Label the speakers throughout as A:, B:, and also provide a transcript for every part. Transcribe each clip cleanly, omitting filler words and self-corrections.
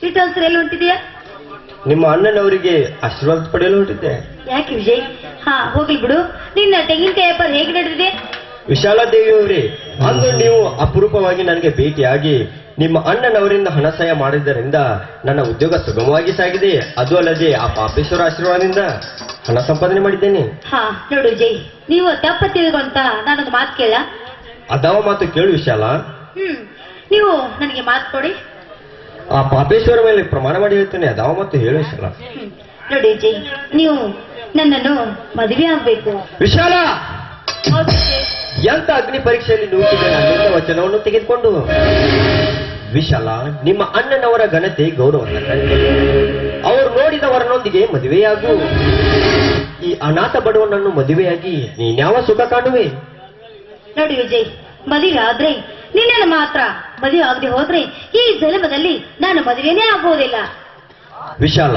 A: ಶ್ರೀತಾಂತರ ಎಲ್ಲಿ ಹೊಂಟಿದೆಯಾ?
B: ನಿಮ್ಮ ಅಣ್ಣನವರಿಗೆ ಆಶೀರ್ವಾದ ಪಡೆಯಲು ಹೊರಟಿದ್ದೆ.
A: ಯಾಕೆ ವಿಜಯ್? ಹಾ, ಹೋಗ್ಲಿ ಬಿಡು. ನಿನ್ನ ತೆಂಗಿನಕಾಯಿ ವ್ಯಾಪಾರ ಹೇಗೆ ನಡೆದಿದೆ?
B: ವಿಶಾಲಾದೇವಿಯವರೇ, ಅಂದು ನೀವು ಅಪರೂಪವಾಗಿ ನನಗೆ ಭೇಟಿಯಾಗಿ ನಿಮ್ಮ ಅಣ್ಣನವರಿಂದ ಹಣ ಸಹಾಯ ಮಾಡಿದ್ದರಿಂದ ನನ್ನ ಉದ್ಯೋಗ ಸುಗಮವಾಗಿ ಸಾಗಿದೆ. ಅದು ಅಲ್ಲದೆ ಆ ಪಾಪೇಶ್ವರ ಆಶೀರ್ವಾದದಿಂದ ಹಣ ಸಂಪಾದನೆ ಮಾಡಿದ್ದೇನೆ.
A: ಹಾ ನೋಡು ವಿಜಯ್, ನೀವು ತಪ್ಪ ತಿಳಿದುಕೊಂತ ನಾನೊಂದು ಮಾತು ಕೇಳ.
B: ಅದಾವ ಮಾತು ಕೇಳು ವಿಶಾಲ.
A: ನೀವು ನನಗೆ ಮಾತು ಕೊಡಿ.
B: ಆ ಪಾಪೇಶ್ವರ ಮೇಲೆ ಪ್ರಮಾಣ ಮಾಡಿ ಹೇಳ್ತೇನೆ, ಅದಾವ ಮಾತು ಹೇಳು ವಿಶಾಲ.
A: ನೋಡಿ ವಿಜಯ್, ನೀವು ನನ್ನನ್ನು ಮದುವೆ ಆಗ್ಬೇಕು.
B: ವಿಶಾಲ,
A: ಹೌದು ವಿಜಯ್.
B: ಎಂತ ಅಗ್ನಿ ಪರೀಕ್ಷೆಯಲ್ಲಿ ನೂಕಿದ ನನ್ನಿಂದ ವಚನವನ್ನು ತೆಗೆದುಕೊಂಡು ವಿಶಾಲ, ನಿಮ್ಮ ಅಣ್ಣನವರ ಘನತೆ ಗೌರವವನ್ನು ಕಂಡು ಅವರು ನೋಡಿದವರನೊಂದಿಗೆ ಮದುವೆಯಾಗು. ಈ ಅನಾಥ ಬಡವನನ್ನು ಮದುವೆಯಾಗಿ ನೀನ್ಯಾವ ಸುಖ ಕಾಣುವೆ?
A: ನೋಡಿ ವಿಜಯ್, ಮದುವೆ ಆದ್ರೆ ನಿನ್ನನ್ನು ಮಾತ್ರ, ಮದುವೆ ಆಗದೆ ಹೋದ್ರೆ ಈ ಜನ್ಮದಲ್ಲಿ ನಾನು ಮದುವೆನೇ ಆಗುವುದಿಲ್ಲ.
B: ವಿಶಾಲ,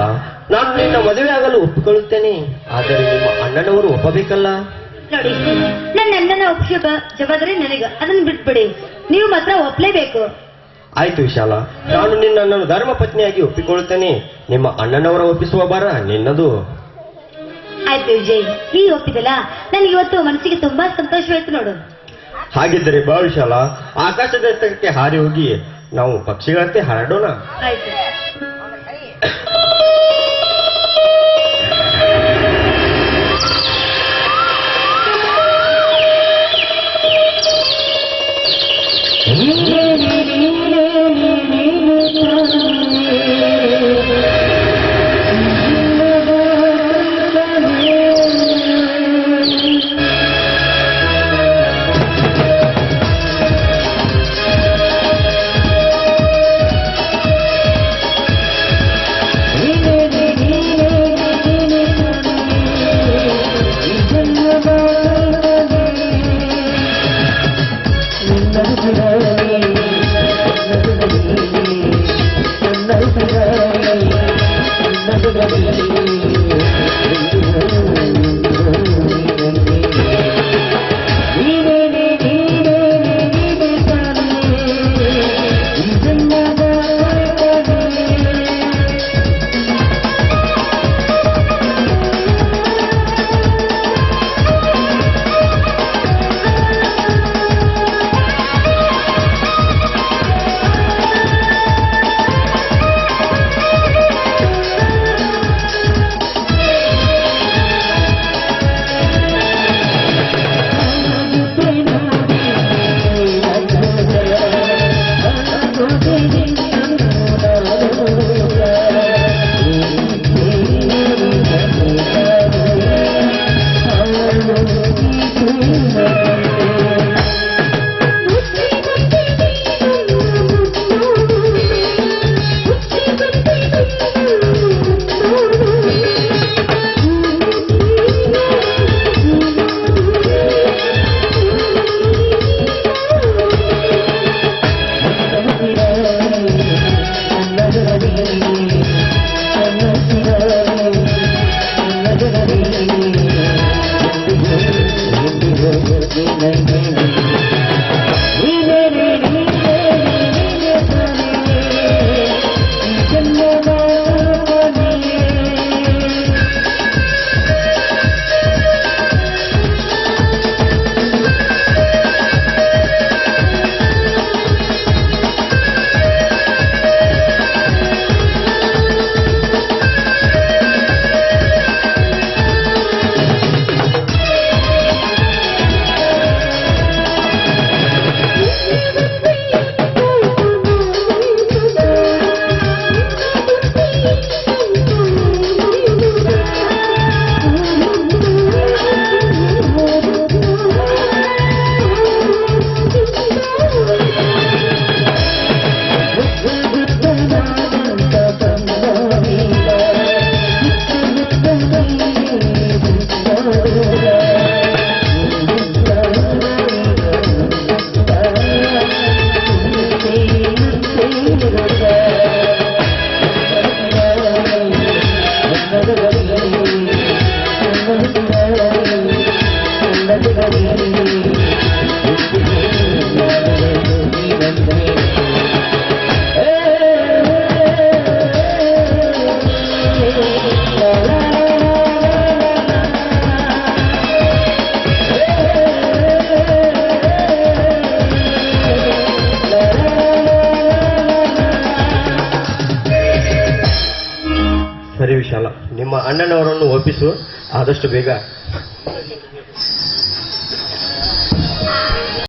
B: ನಾನು ನಿನ್ನ ಮದುವೆ ಆಗಲು ಒಪ್ಪಿಕೊಳ್ಳುತ್ತೇನೆ, ಆದರೆ ನಿಮ್ಮ ಅಣ್ಣನವರು ಒಪ್ಪಬೇಕಲ್ಲ.
A: ನೋಡಿ, ನನ್ನ ಅಣ್ಣನ ಒಪ್ಪಿಗೆ ಜವಾಬ್ದಾರಿ ನನಗೆ, ಅದನ್ನು ಬಿಟ್ಬಿಡಿ. ನೀವು ಮಾತ್ರ ಒಪ್ಲೇಬೇಕು.
B: ಆಯ್ತು ವಿಶಾಲ, ನಾನು ನಿನ್ನನ್ನು ಧರ್ಮ ಪತ್ನಿಯಾಗಿ ಒಪ್ಪಿಕೊಳ್ಳುತ್ತೇನೆ. ನಿಮ್ಮ ಅಣ್ಣನವರ ಒಪ್ಪಿಸುವ ಭಾರ ನಿನ್ನದು.
A: ಆಯ್ತು ವಿಜಯ್, ನೀ ಒಪ್ಪಿದಲ್ಲ, ನನಗೆ ಇವತ್ತು ಮನಸ್ಸಿಗೆ ತುಂಬಾ ಸಂತೋಷವಾಯ್ತು ನೋಡು.
B: ಹಾಗಿದ್ದರೆ ಬಾ ವಿಶಾಲ, ಆಕಾಶದ ಎತ್ತರಕ್ಕೆ ಹಾರಿ ಹೋಗಿ ನಾವು ಪಕ್ಷಿಗಳಂತೆ ಹಾರಾಡೋಣ.
A: ಆಯ್ತು.
C: Thank you.
B: ನಿಮ್ಮ ಅಣ್ಣನವರನ್ನು ಒಪ್ಪಿಸು ಆದಷ್ಟು ಬೇಗ.